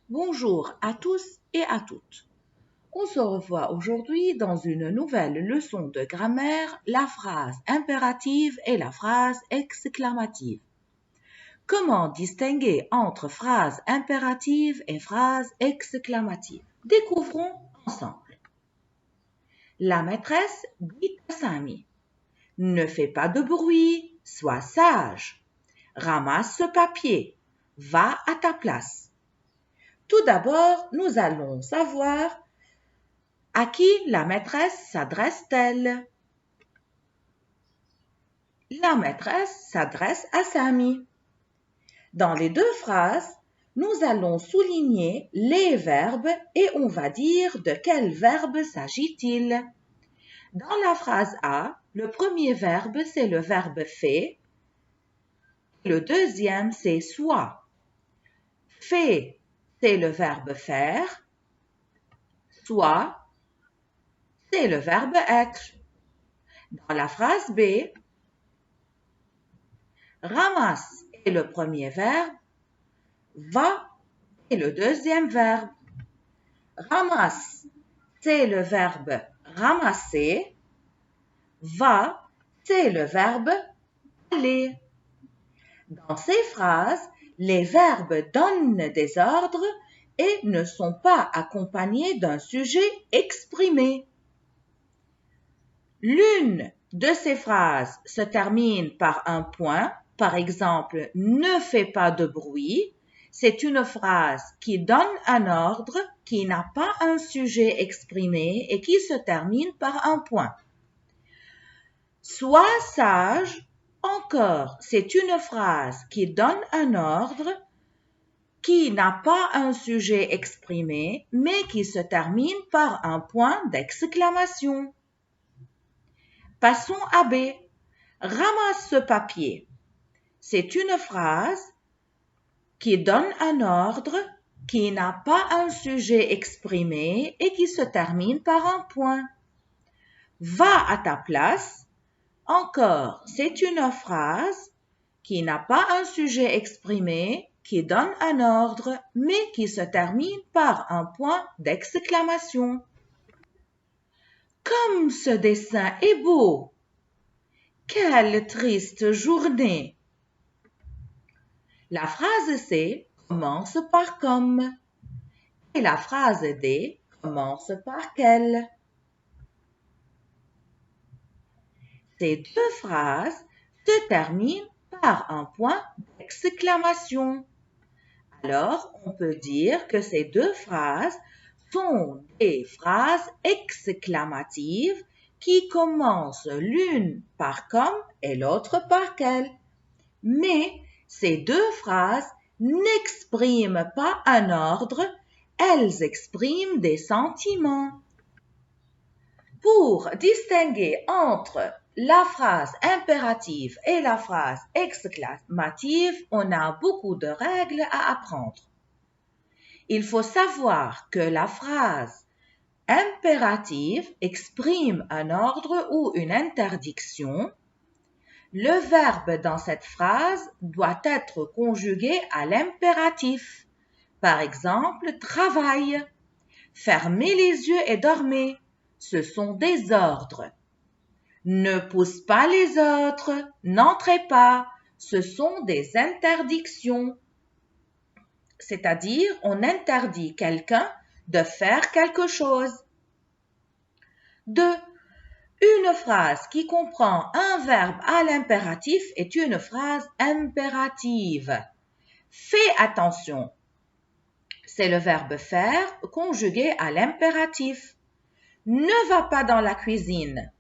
Bonjour à tous et à toutes. On se revoit aujourd'hui dans une nouvelle leçon de grammaire, la phrase impérative et la phrase exclamative. Comment distinguer entre phrase impérative et phrase exclamative? Découvrons ensemble. La maîtresse dit à Sami, ne fais pas de bruit, sois sage. Ramasse ce papier, va à ta place. Tout d'abord, nous allons savoir à qui la maîtresse s'adresse-t-elle. La maîtresse s'adresse à Sami. Dans les deux phrases, nous allons souligner les verbes et on va dire de quel verbe s'agit-il. Dans la phrase A, le premier verbe, c'est le verbe fait. Le deuxième, c'est soit. Fait, c'est le verbe faire. Soit, c'est le verbe être. Dans la phrase B, ramasse est le premier verbe, va est le deuxième verbe. Ramasse, c'est le verbe ramasser. Va, c'est le verbe aller. Dans ces phrases, les verbes donnent des ordres et ne sont pas accompagnés d'un sujet exprimé. L'une de ces phrases se termine par un point, par exemple, ne fais pas de bruit. C'est une phrase qui donne un ordre, qui n'a pas un sujet exprimé et qui se termine par un point. Sois sage, encore, c'est une phrase qui donne un ordre, qui n'a pas un sujet exprimé, mais qui se termine par un point d'exclamation. Passons à B. Ramasse ce papier. C'est une phrase qui donne un ordre, qui n'a pas un sujet exprimé et qui se termine par un point. Va à ta place. Encore, c'est une phrase qui n'a pas un sujet exprimé, qui donne un ordre, mais qui se termine par un point d'exclamation. Comme ce dessin est beau! Quelle triste journée! La phrase C commence par comme et la phrase D commence par quelle. Ces deux phrases se terminent par un point d'exclamation. Alors, on peut dire que ces deux phrases sont des phrases exclamatives qui commencent l'une par comme et l'autre par quelle. Mais ces deux phrases n'expriment pas un ordre, elles expriment des sentiments. Pour distinguer entre la phrase impérative et la phrase exclamative, on a beaucoup de règles à apprendre. Il faut savoir que la phrase impérative exprime un ordre ou une interdiction. Le verbe dans cette phrase doit être conjugué à l'impératif. Par exemple, travaille. Fermez les yeux et dormez. Ce sont des ordres. Ne pousse pas les autres. N'entrez pas. Ce sont des interdictions. C'est-à-dire, on interdit quelqu'un de faire quelque chose. 2. Une phrase qui comprend un verbe à l'impératif est une phrase impérative. Fais attention. C'est le verbe faire conjugué à l'impératif. Ne va pas dans la cuisine.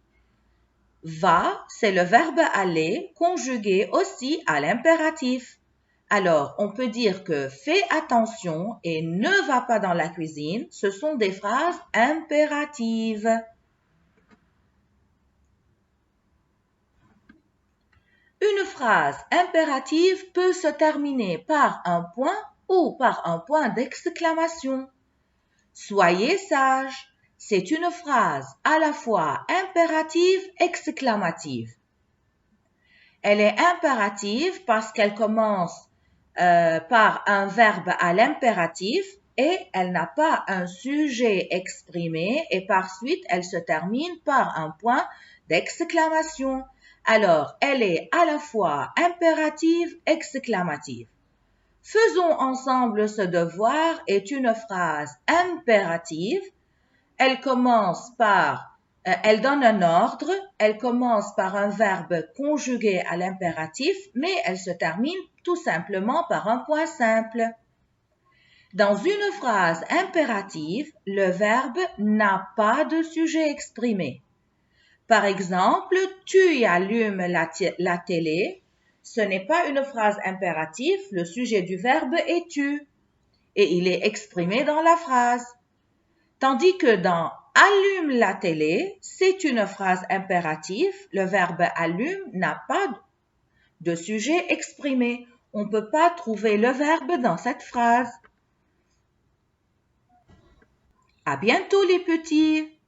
Va, c'est le verbe aller conjugué aussi à l'impératif. Alors, on peut dire que fais attention et ne va pas dans la cuisine, ce sont des phrases impératives. Une phrase impérative peut se terminer par un point ou par un point d'exclamation. Soyez sage, c'est une phrase à la fois impérative et exclamative. Elle est impérative parce qu'elle commence par un verbe à l'impératif et elle n'a pas un sujet exprimé et par suite elle se termine par un point d'exclamation. Alors, elle est à la fois impérative, exclamative. Faisons ensemble ce devoir est une phrase impérative. Elle commence par, elle donne un ordre, elle commence par un verbe conjugué à l'impératif, mais elle se termine tout simplement par un point simple. Dans une phrase impérative, le verbe n'a pas de sujet exprimé. Par exemple, tu allumes la télé. Ce n'est pas une phrase impérative, le sujet du verbe est tu et il est exprimé dans la phrase. Tandis que dans allume la télé, c'est une phrase impérative, le verbe allume n'a pas de sujet exprimé. On ne peut pas trouver le verbe dans cette phrase. À bientôt les petits!